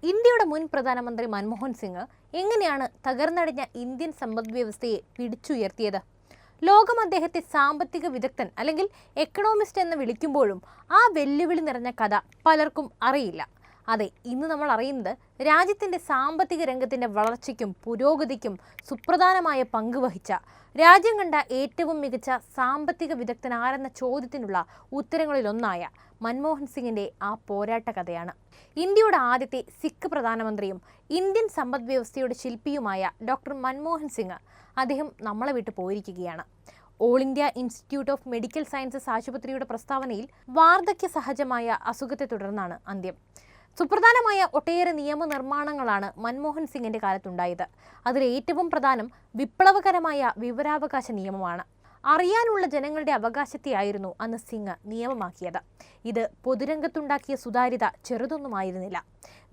ഇന്ത്യയുടെ മുൻ പ്രധാനമന്ത്രി മൻമോഹൻ സിംഗ് എങ്ങനെയാണ് തകർന്നടിഞ്ഞ ഇന്ത്യൻ സമ്പദ്വ്യവസ്ഥയെ പിടിച്ചുയർത്തിയത്? ലോകം അദ്ദേഹത്തെ സാമ്പത്തിക വിദഗ്ധൻ അല്ലെങ്കിൽ എക്കണോമിസ്റ്റ് എന്ന് വിളിക്കുമ്പോഴും ആ വെല്ലുവിളി നിറഞ്ഞ കഥ പലർക്കും അറിയില്ല. അതെ, ഇന്ന് നമ്മൾ അറിയുന്നത് രാജ്യത്തിൻ്റെ സാമ്പത്തിക രംഗത്തിൻ്റെ വളർച്ചയ്ക്കും പുരോഗതിക്കും സുപ്രധാനമായ പങ്ക് വഹിച്ച, രാജ്യം കണ്ട ഏറ്റവും മികച്ച സാമ്പത്തിക വിദഗ്ധൻ ആരെന്ന ചോദ്യത്തിനുള്ള ഉത്തരങ്ങളിലൊന്നായ മൻമോഹൻ സിംഗിൻ്റെ ആ പോരാട്ട കഥയാണ്. ഇന്ത്യയുടെ ആദ്യത്തെ സിഖ് പ്രധാനമന്ത്രിയും ഇന്ത്യൻ സമ്പദ് വ്യവസ്ഥയുടെ ശില്പിയുമായ ഡോക്ടർ മൻമോഹൻ സിംഗ് അദ്ദേഹം നമ്മളെ വിട്ടു പോയിരിക്കുകയാണ്. All India institute of medical sciences ആശുപത്രിയുടെ പ്രസ്താവനയിൽ വാർദ്ധക്യ സഹജമായ അസുഖത്തെ തുടർന്നാണ് അന്ത്യം. സുപ്രധാനമായ ഒട്ടേറെ നിയമനിർമ്മാണങ്ങളാണ് മൻമോഹൻ സിംഗിന്റെ കാലത്തുണ്ടായത്. അതിൽ ഏറ്റവും പ്രധാനം വിപ്ലവകരമായ വിവരാവകാശ നിയമമാണ്. അറിയാനുള്ള ജനങ്ങളുടെ അവകാശത്തെയായിരുന്നു അന്ന് സിംഗ് നിയമമാക്കിയത്. ഇത് പൊതുരംഗത്തുണ്ടാക്കിയ സുതാര്യത ചെറുതൊന്നുമായിരുന്നില്ല.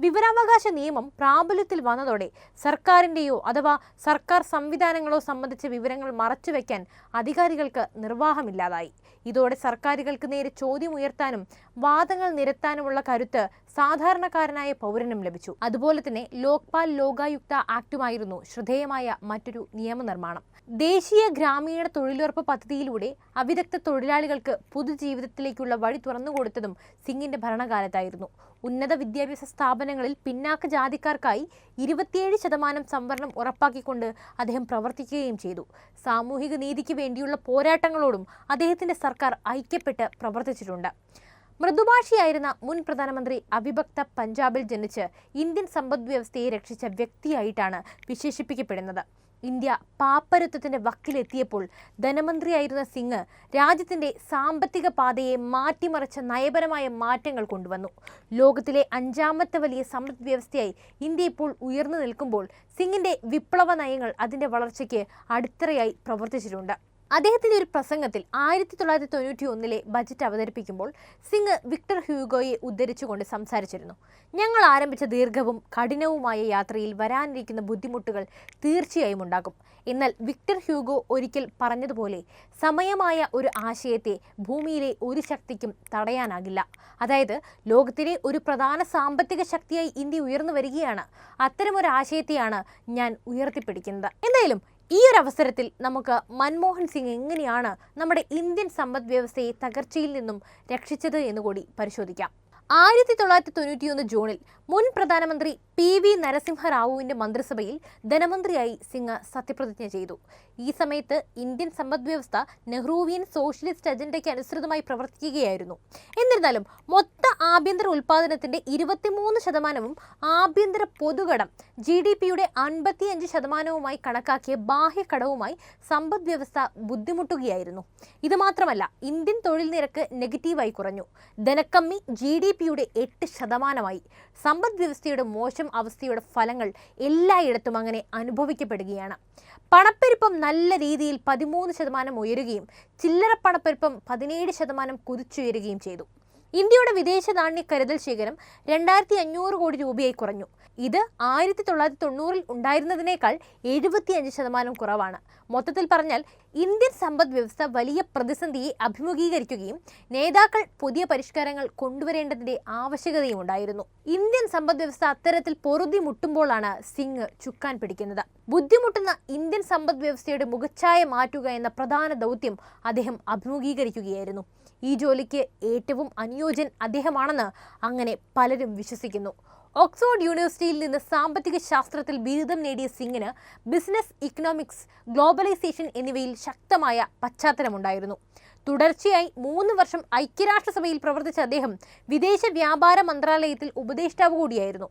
വിവരാവകാശ നിയമം പ്രാബല്യത്തിൽ വന്നതോടെ സർക്കാരിൻ്റെയോ അഥവാ സർക്കാർ സംവിധാനങ്ങളോ സംബന്ധിച്ച വിവരങ്ങൾ മറച്ചുവെക്കാൻ അധികാരികൾക്ക് നിർവാഹമില്ലാതായി. ഇതോടെ സർക്കാരുകൾക്ക് നേരെ ചോദ്യമുയർത്താനും വാദങ്ങൾ നിരത്താനുമുള്ള കരുത്ത് സാധാരണക്കാരനായ പൗരനും ലഭിച്ചു. അതുപോലെ തന്നെ ലോക്പാൽ ലോകായുക്ത ആക്ടുമായിരുന്നു ശ്രദ്ധേയമായ മറ്റൊരു നിയമനിർമ്മാണം. ദേശീയ ഗ്രാമീണ തൊഴിലുറപ്പ് പദ്ധതിയിലൂടെ അവിദഗ്ധ തൊഴിലാളികൾക്ക് പൊതുജീവിതത്തിലേക്കുള്ള വഴി തുറന്നുകൊടുത്തതും സിംഗിന്റെ ഭരണകാലത്തായിരുന്നു. ഉന്നത വിദ്യാഭ്യാസ സ്ഥാപനങ്ങളിൽ പിന്നാക്ക ജാതിക്കാർക്കായി 27% സംവരണം ഉറപ്പാക്കിക്കൊണ്ട് അദ്ദേഹം പ്രവർത്തിക്കുകയും ചെയ്തു. സാമൂഹിക നീതിക്ക് വേണ്ടിയുള്ള പോരാട്ടങ്ങളോടും അദ്ദേഹത്തിന്റെ സർക്കാർ ഐക്യപ്പെട്ട് പ്രവർത്തിച്ചിട്ടുണ്ട്. മൃദുഭാഷിയായിരുന്ന മുൻ പ്രധാനമന്ത്രി അവിഭക്ത പഞ്ചാബിൽ ജനിച്ച് ഇന്ത്യൻ സമ്പദ് വ്യവസ്ഥയെ രക്ഷിച്ച വ്യക്തിയായിട്ടാണ് വിശേഷിപ്പിക്കപ്പെടുന്നത്. ഇന്ത്യ പാപ്പരത്വത്തിന്റെ വക്കിലെത്തിയപ്പോൾ ധനമന്ത്രിയായിരുന്ന സിംഗ് രാജ്യത്തിന്റെ സാമ്പത്തിക പാതയെ മാറ്റിമറിച്ച നയപരമായ മാറ്റങ്ങൾ കൊണ്ടുവന്നു. ലോകത്തിലെ 5ാമത്തെ വലിയ സമ്പദ് വ്യവസ്ഥയായി ഇന്ത്യ ഇപ്പോൾ ഉയർന്നു നിൽക്കുമ്പോൾ സിംഗിന്റെ വിപ്ലവ നയങ്ങൾ അതിന്റെ വളർച്ചയ്ക്ക് അടിത്തറയായി പ്രവർത്തിച്ചിട്ടുണ്ട്. അദ്ദേഹത്തിന്റെ ഒരു പ്രസംഗത്തിൽ 1991 ബജറ്റ് അവതരിപ്പിക്കുമ്പോൾ സിംഗ് വിക്ടർ ഹ്യൂഗോയെ ഉദ്ധരിച്ചുകൊണ്ട് സംസാരിച്ചിരുന്നു. ഞങ്ങൾ ആരംഭിച്ച ദീർഘവും കഠിനവുമായ യാത്രയിൽ വരാനിരിക്കുന്ന ബുദ്ധിമുട്ടുകൾ തീർച്ചയായും ഉണ്ടാകും. എന്നാൽ വിക്ടർ ഹ്യൂഗോ ഒരിക്കൽ പറഞ്ഞതുപോലെ സമയമായ ഒരു ആശയത്തെ ഭൂമിയിലെ ഒരു ശക്തിക്കും തടയാനാകില്ല. അതായത് ലോകത്തിലെ ഒരു പ്രധാന സാമ്പത്തിക ശക്തിയായി ഇന്ത്യ ഉയർന്നു വരികയാണ്. അത്തരമൊരു ആശയത്തെയാണ് ഞാൻ ഉയർത്തിപ്പിടിക്കുന്നത്. എന്തായാലും ഈ ഒരു അവസരത്തിൽ നമുക്ക് മൻമോഹൻ സിംഗ് എങ്ങനെയാണ് നമ്മുടെ ഇന്ത്യൻ സമ്പദ് വ്യവസ്ഥയെ തകർച്ചയിൽ നിന്നും രക്ഷിച്ചത് എന്നുകൂടി പരിശോധിക്കാം. 1991 ജൂണിൽ മുൻ പ്രധാനമന്ത്രി PV നരസിംഹറാവുവിന്റെ മന്ത്രിസഭയിൽ ധനമന്ത്രിയായി സിംഗ് സത്യപ്രതിജ്ഞ ചെയ്തു. ഈ സമയത്ത് ഇന്ത്യൻ സമ്പദ് വ്യവസ്ഥ നെഹ്റുവിയൻ സോഷ്യലിസ്റ്റ് അജണ്ടയ്ക്ക് അനുസൃതമായി പ്രവർത്തിക്കുകയായിരുന്നു. എന്നിരുന്നാലും മൊത്ത ആഭ്യന്തര ഉൽപാദനത്തിന്റെ 23%വും ആഭ്യന്തര പൊതുകടം GDPയുടെ 55%വുമായി കണക്കാക്കിയ ബാഹ്യകടവുമായി സമ്പദ് വ്യവസ്ഥ ബുദ്ധിമുട്ടുകയായിരുന്നു. ഇത് മാത്രമല്ല, ഇന്ത്യൻ തൊഴിൽ നിരക്ക് നെഗറ്റീവായി കുറഞ്ഞു. ധനക്കമ്മി GDPയുടെ 8%മായി. സമ്പദ് വ്യവസ്ഥയുടെ മോശം അവസ്ഥയുടെ ഫലങ്ങൾ എല്ലായിടത്തും അങ്ങനെ അനുഭവിക്കപ്പെടുകയാണ്. പണപ്പെരുപ്പം നല്ല രീതിയിൽ 13% ഉയരുകയും ചില്ലറ പണപ്പെരുപ്പം 17% കുതിച്ചുയരുകയും ചെയ്തു. ഇന്ത്യയുടെ വിദേശ നാണ്യ കരുതൽ ശേഖരം 2500 കോടി രൂപയായി കുറഞ്ഞു. ഇത് 1990 ഉണ്ടായിരുന്നതിനേക്കാൾ 75% കുറവാണ്. മൊത്തത്തിൽ പറഞ്ഞാൽ ഇന്ത്യൻ സമ്പദ് വ്യവസ്ഥ വലിയ പ്രതിസന്ധിയെ അഭിമുഖീകരിക്കുകയും നേതാക്കൾ പുതിയ പരിഷ്കാരങ്ങൾ കൊണ്ടുവരേണ്ടതിന്റെ ആവശ്യകതയും ഉണ്ടായിരുന്നു. ഇന്ത്യൻ സമ്പദ് വ്യവസ്ഥ അത്തരത്തിൽ പൊറുതി മുട്ടുമ്പോഴാണ് സിംഗ് ചുക്കാൻ പിടിക്കുന്നത്. ബുദ്ധിമുട്ടുന്ന ഇന്ത്യൻ സമ്പദ് വ്യവസ്ഥയുടെ മുഖച്ഛായ മാറ്റുക എന്ന പ്രധാന ദൗത്യം അദ്ദേഹം അഭിമുഖീകരിക്കുകയായിരുന്നു. ഈ ജോലിക്ക് ഏറ്റവും അനുയോജ്യൻ അദ്ദേഹമാണെന്ന് അങ്ങനെ പലരും വിശ്വസിക്കുന്നു. ഓക്സ്ഫോർഡ് യൂണിവേഴ്സിറ്റിയിൽ നിന്ന് സാമ്പത്തിക ശാസ്ത്രത്തിൽ ബിരുദം നേടിയ സിംഗിന് ബിസിനസ്, ഇക്കണോമിക്സ്, ഗ്ലോബലൈസേഷൻ എന്നിവയിൽ ശക്തമായ പശ്ചാത്തലമുണ്ടായിരുന്നു. തുടർച്ചയായി 3 വർഷം ഐക്യരാഷ്ട്രസഭയിൽ പ്രവർത്തിച്ച അദ്ദേഹം വിദേശ വ്യാപാര മന്ത്രാലയത്തിൽ ഉപദേഷ്ടാവ് കൂടിയായിരുന്നു.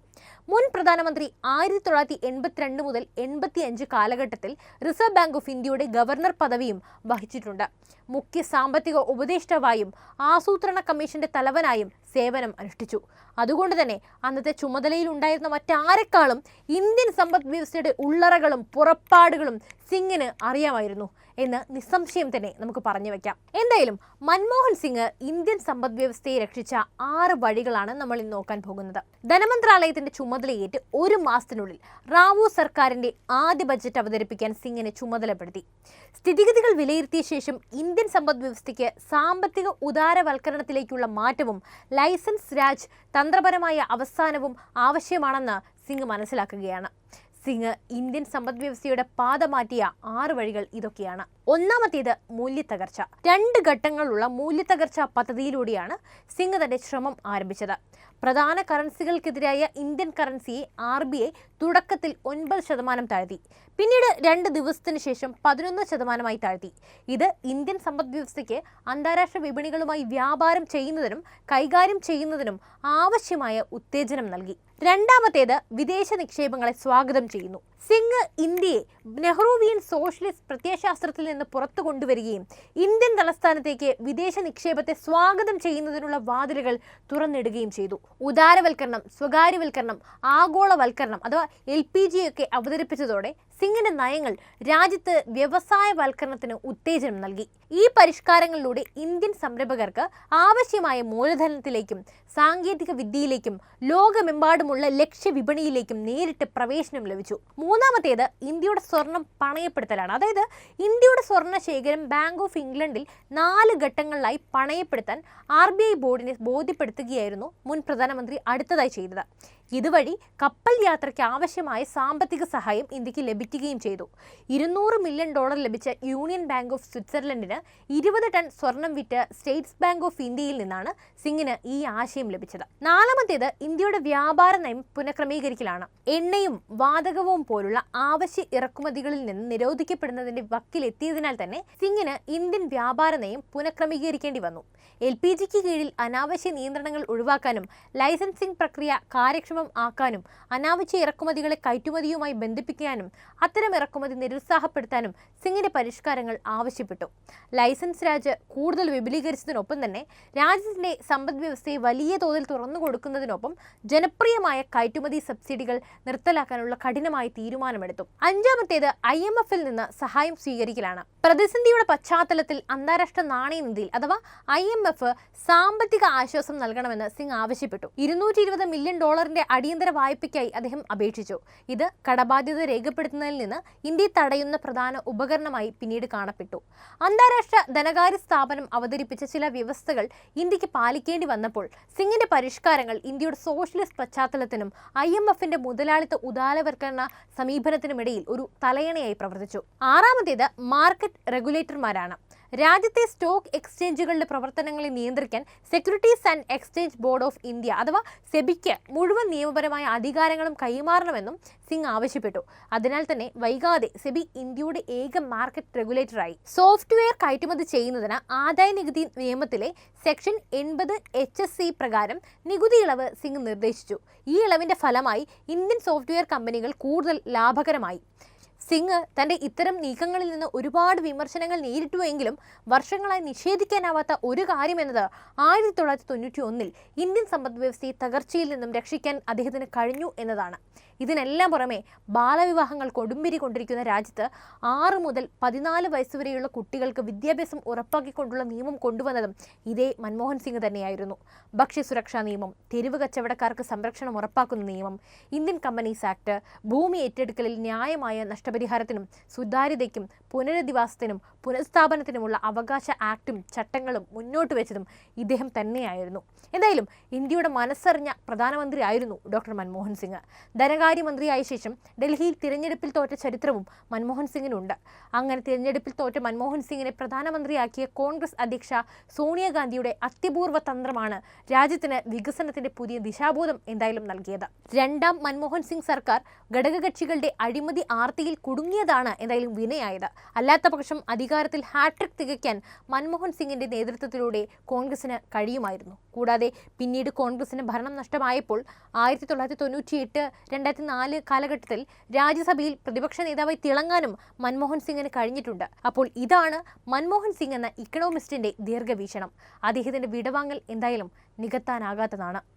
മുൻ പ്രധാനമന്ത്രി 1982 മുതൽ 85 കാലഘട്ടത്തിൽ റിസർവ് ബാങ്ക് ഓഫ് ഇന്ത്യയുടെ ഗവർണർ പദവിയും വഹിച്ചിട്ടുണ്ട്. മുഖ്യ സാമ്പത്തിക ഉപദേഷ്ടാവായും ആസൂത്രണ കമ്മീഷന്റെ തലവനായും സേവനം അനുഷ്ഠിച്ചു. അതുകൊണ്ട് തന്നെ അന്നത്തെ ചുമതലയിൽ ഉണ്ടായിരുന്ന മറ്റാരെക്കാളും ഇന്ത്യൻ സമ്പദ് വ്യവസ്ഥയുടെ ഉള്ളറകളും പുറപ്പാടുകളും സിംഗിന് അറിയാമായിരുന്നു. എന്ന് നിസ്സംശയം തന്നെ നമുക്ക് പറഞ്ഞു വെക്കാം. എന്തായാലും മൻമോഹൻ സിംഗ് ഇന്ത്യൻ സമ്പദ് വ്യവസ്ഥയെ രക്ഷിച്ച 6 വഴികളാണ് നമ്മൾ ഇന്ന് നോക്കാൻ പോകുന്നത്. ധനമന്ത്രാലയത്തിന്റെ ചുമതലയേറ്റ് 1 മാസത്തിനുള്ളിൽ റാവു സർക്കാരിന്റെ ആദ്യ ബജറ്റ് അവതരിപ്പിക്കാൻ സിംഗിനെ ചുമതലപ്പെടുത്തി. സ്ഥിതിഗതികൾ വിലയിരുത്തിയ ശേഷം ഇന്ത്യൻ സമ്പദ് വ്യവസ്ഥയ്ക്ക് സാമ്പത്തിക ഉദാരവൽക്കരണത്തിലേക്കുള്ള മാറ്റവും ലൈസൻസ് രാജ് തന്ത്രപരമായ അവസാനവും ആവശ്യമാണെന്ന് സിംഗ് മനസ്സിലാക്കുകയാണ്. സിംഗ് ഇന്ത്യൻ സമ്പദ് വ്യവസ്ഥയുടെ പാത മാറ്റിയ 6 വഴികൾ ഇതൊക്കെയാണ്. ഒന്നാമത്തേത് മൂല്യത്തകർച്ച. 2 ഘട്ടങ്ങളുള്ള മൂല്യത്തകർച്ച പദ്ധതിയിലൂടെയാണ് സിംഗ് തന്റെ ശ്രമം ആരംഭിച്ചത്. പ്രധാന കറൻസികൾക്കെതിരായ ഇന്ത്യൻ കറൻസിയെ RBI തുടക്കത്തിൽ 9% താഴ്ത്തി, പിന്നീട് 2 ദിവസത്തിന് ശേഷം 11% താഴ്ത്തി. ഇത് ഇന്ത്യൻ സമ്പദ് വ്യവസ്ഥയ്ക്ക് അന്താരാഷ്ട്ര വിപണികളുമായി വ്യാപാരം ചെയ്യുന്നതിനും കൈകാര്യം ചെയ്യുന്നതിനും ആവശ്യമായ ഉത്തേജനം നൽകി. രണ്ടാമത്തേത് വിദേശ നിക്ഷേപങ്ങളെ സ്വാഗതം ചെയ്യുന്നു. സിംഗ് ഇന്ത്യയെ നെഹ്റുവിയൻ സോഷ്യലിസ്റ്റ് പ്രത്യയശാസ്ത്രത്തിൽ നിന്ന് പുറത്തു കൊണ്ടുവരികയും ഇന്ത്യൻ തലസ്ഥാനത്തേക്ക് വിദേശ നിക്ഷേപത്തെ സ്വാഗതം ചെയ്യുന്നതിനുള്ള വാതിലുകൾ തുറന്നിടുകയും ചെയ്തു. ഉദാരവൽക്കരണം, സ്വകാര്യവൽക്കരണം, ആഗോളവൽക്കരണം അഥവാ LPG ഒക്കെ അവതരിപ്പിച്ചതോടെ സിംഗിന്റെ നയങ്ങൾ രാജ്യത്ത് വ്യവസായവൽക്കരണത്തിന് ഉത്തേജനം നൽകി. ഈ പരിഷ്കാരങ്ങളിലൂടെ ഇന്ത്യൻ സംരംഭകർക്ക് ആവശ്യമായ മൂലധനത്തിലേക്കും സാങ്കേതിക വിദ്യയിലേക്കും ലോകമെമ്പാടുമുള്ള ലക്ഷ്യ വിപണിയിലേക്കും നേരിട്ട് പ്രവേശനം ലഭിച്ചു. മൂന്നാമത്തേത് ഇന്ത്യയുടെ സ്വർണം പണയപ്പെടുത്തലാണ്. അതായത് ഇന്ത്യയുടെ സ്വർണ്ണ ശേഖരം ബാങ്ക് ഓഫ് ഇംഗ്ലണ്ടിൽ 4 ഘട്ടങ്ങളിലായി പണയപ്പെടുത്താൻ RBI ബോർഡിനെ ബോധ്യപ്പെടുത്തുകയായിരുന്നു മുൻ പ്രധാനമന്ത്രി അടുത്തതായി ചെയ്തത്. ഇതുവഴി കപ്പൽ യാത്രയ്ക്ക് ആവശ്യമായ സാമ്പത്തിക സഹായം ഇന്ത്യക്ക് ലഭിക്കുകയും ചെയ്തു. $200 മില്യൺ ലഭിച്ച യൂണിയൻ ബാങ്ക് ഓഫ് സ്വിറ്റ്സർലൻഡിന് 20 ടൺ സ്വർണം വിറ്റ് സ്റ്റേറ്റ്സ് ബാങ്ക് ഓഫ് ഇന്ത്യയിൽ നിന്നാണ് സിംഗിന് ഈ ആശയം ലഭിച്ചത്. നാലാമത്തേത് ഇന്ത്യയുടെ വ്യാപാര നയം പുനഃക്രമീകരിക്കലാണ്. എണ്ണയും വാതകവും പോലുള്ള ആവശ്യ ഇറക്കുമതികളിൽ നിന്ന് നിരോധിക്കപ്പെടുന്നതിന്റെ വക്കിലെത്തിയതിനാൽ തന്നെ സിംഗിന് ഇന്ത്യൻ വ്യാപാര നയം പുനഃക്രമീകരിക്കേണ്ടി വന്നു. LPGക്ക് കീഴിൽ അനാവശ്യ നിയന്ത്രണങ്ങൾ ഒഴിവാക്കാനും ലൈസൻസിംഗ് പ്രക്രിയ കാര്യക്ഷമം ആക്കാനും അനാവശ്യ ഇറക്കുമതികളെ കയറ്റുമതിയുമായി ബന്ധിപ്പിക്കാനും അത്തരം ഇറക്കുമതി നിരുത്സാഹപ്പെടുത്താനും സിംഗിന്റെ പരിഷ്കാരങ്ങൾ ആവശ്യപ്പെട്ടു. ലൈസൻസ് രാജ് കൂടുതൽ വിപുലീകരിച്ചതിനൊപ്പം തന്നെ രാജ്യത്തിന്റെ സമ്പദ് വ്യവസ്ഥയെ വലിയ തോതിൽ തുറന്നു കൊടുക്കുന്നതിനൊപ്പം ജനപ്രിയമായ കയറ്റുമതി സബ്സിഡികൾ നിർത്തലാക്കാനുള്ള കഠിനമായ തീരുമാനമെടുത്തു. അഞ്ചാമത്തേത് IMFൽ നിന്ന് സഹായം സ്വീകരിക്കലാണ്. പ്രതിസന്ധിയുടെ പശ്ചാത്തലത്തിൽ അന്താരാഷ്ട്ര നാണയനിധിയിൽ അഥവാ IMF സാമ്പത്തിക ആശ്വാസം നൽകണമെന്ന് സിംഗ് ആവശ്യപ്പെട്ടു. $220 മില്യൺ അടിയന്തര വായ്പയ്ക്കായി അദ്ദേഹം അപേക്ഷിച്ചു. ഇത് കടബാധ്യത രേഖപ്പെടുത്തുന്നതിൽ നിന്ന് ഇന്ത്യയെ തടയുന്ന പ്രധാന ഉപകരണമായി പിന്നീട് കാണപ്പെട്ടു. അന്താരാഷ്ട്ര ധനകാര്യ സ്ഥാപനം അവതരിപ്പിച്ച ചില വ്യവസ്ഥകൾ ഇന്ത്യക്ക് പാലിക്കേണ്ടി വന്നപ്പോൾ സിംഗിന്റെ പരിഷ്കാരങ്ങൾ ഇന്ത്യയുടെ സോഷ്യലിസ്റ്റ് പശ്ചാത്തലത്തിനും IMFന്റെ മുതലാളിത്ത ഉദാരവൽക്കരണ സമീപനത്തിനുമിടയിൽ ഒരു തലയണയായി പ്രവർത്തിച്ചു. ആറാമത്തേത് മാർക്കറ്റ് റെഗുലേറ്റർമാരാണ്. രാജ്യത്തെ സ്റ്റോക്ക് എക്സ്ചേഞ്ചുകളുടെ പ്രവർത്തനങ്ങളെ നിയന്ത്രിക്കാൻ securities and exchange board of India അഥവാ സെബിക്ക് മുഴുവൻ നിയമപരമായ അധികാരങ്ങളും കൈമാറണമെന്നും സിംഗ് ആവശ്യപ്പെട്ടു. അതിനാൽ തന്നെ വൈകാതെ സെബി ഇന്ത്യയുടെ ഏക മാർക്കറ്റ് റെഗുലേറ്ററായി. സോഫ്റ്റ്വെയർ കയറ്റുമതി ചെയ്യുന്നതിന് ആദായ നികുതി നിയമത്തിലെ സെക്ഷൻ 80 HSC പ്രകാരം നികുതി ഇളവ് സിംഗ് നിർദ്ദേശിച്ചു. ഈ ഇളവിന്റെ ഫലമായി ഇന്ത്യൻ സോഫ്റ്റ്വെയർ കമ്പനികൾ കൂടുതൽ ലാഭകരമായി. സിംഗ് തന്റെ ഇത്തരം നീക്കങ്ങളിൽ നിന്ന് ഒരുപാട് വിമർശനങ്ങൾ നേരിട്ടുവെങ്കിലും വർഷങ്ങളായി നിഷേധിക്കാനാവാത്ത ഒരു കാര്യമെന്നത് 1991 ഇന്ത്യൻ സമ്പദ് വ്യവസ്ഥയെ തകർച്ചയിൽ നിന്നും രക്ഷിക്കാൻ അദ്ദേഹത്തിന് കഴിഞ്ഞു എന്നതാണ്. ഇതിനെല്ലാം പുറമെ ബാലവിവാഹങ്ങൾ കൊടുമ്പിരി കൊണ്ടിരിക്കുന്ന രാജ്യത്ത് 6 മുതൽ 14 വയസ്സുവരെയുള്ള കുട്ടികൾക്ക് വിദ്യാഭ്യാസം ഉറപ്പാക്കിക്കൊണ്ടുള്ള നിയമം കൊണ്ടുവന്നതും ഇതേ മൻമോഹൻ സിംഗ് തന്നെയായിരുന്നു. ഭക്ഷ്യസുരക്ഷാ നിയമം, തെരുവ് കച്ചവടക്കാർക്ക് സംരക്ഷണം ഉറപ്പാക്കുന്ന നിയമം, ഇന്ത്യൻ കമ്പനീസ് ആക്ട്, ഭൂമി ഏറ്റെടുക്കലിൽ ന്യായമായ നഷ്ടപരിഹാരത്തിനും സുതാര്യതയ്ക്കും പുനരധിവാസത്തിനും പുനഃസ്ഥാപനത്തിനുമുള്ള അവകാശ ആക്ടും ചട്ടങ്ങളും മുന്നോട്ട് വെച്ചതും ഇദ്ദേഹം തന്നെയായിരുന്നു. എന്തായാലും ഇന്ത്യയുടെ മനസ്സറിഞ്ഞ പ്രധാനമന്ത്രിയായിരുന്നു ഡോക്ടർ മൻമോഹൻ സിംഗ്. ധനകാര്യമന്ത്രിയായ ശേഷം ഡൽഹിയിൽ തിരഞ്ഞെടുപ്പിൽ തോറ്റ ചരിത്രവും മൻമോഹൻ സിംഗിനുണ്ട്. അങ്ങനെ തിരഞ്ഞെടുപ്പിൽ തോറ്റ മൻമോഹൻ സിംഗിനെ പ്രധാനമന്ത്രിയാക്കിയ കോൺഗ്രസ് അധ്യക്ഷ സോണിയാഗാന്ധിയുടെ അത്യപൂർവ തന്ത്രമാണ് രാജ്യത്തിന് വികസനത്തിന്റെ പുതിയ ദിശാബോധം എന്തായാലും നൽകിയത്. രണ്ടാം മൻമോഹൻ സിംഗ് സർക്കാർ ഘടകകക്ഷികളുടെ അഴിമതി ആർത്തിയിൽ കുടുങ്ങിയതാണ് എന്തായാലും വിനയായത്. അല്ലാത്ത പക്ഷം അധികാരത്തിൽ ഹാട്രിക് തികയ്ക്കാൻ മൻമോഹൻ സിംഗിന്റെ നേതൃത്വത്തിലൂടെ കോൺഗ്രസിന് കഴിയുമായിരുന്നു. കൂടാതെ പിന്നീട് കോൺഗ്രസിന് ഭരണം നഷ്ടമായപ്പോൾ 1998-2004 കാലഘട്ടത്തിൽ രാജ്യസഭയിൽ പ്രതിപക്ഷ നേതാവായി തിളങ്ങാനും മൻമോഹൻ സിംഗിന് കഴിഞ്ഞിട്ടുണ്ട്. അപ്പോൾ ഇതാണ് മൻമോഹൻ സിംഗ് എന്ന ഇക്കണോമിസ്റ്റിന്റെ ദീർഘവീക്ഷണം. അദ്ദേഹത്തിന്റെ വിടവാങ്ങൽ എന്തായാലും നികത്താനാകാത്തതാണ്.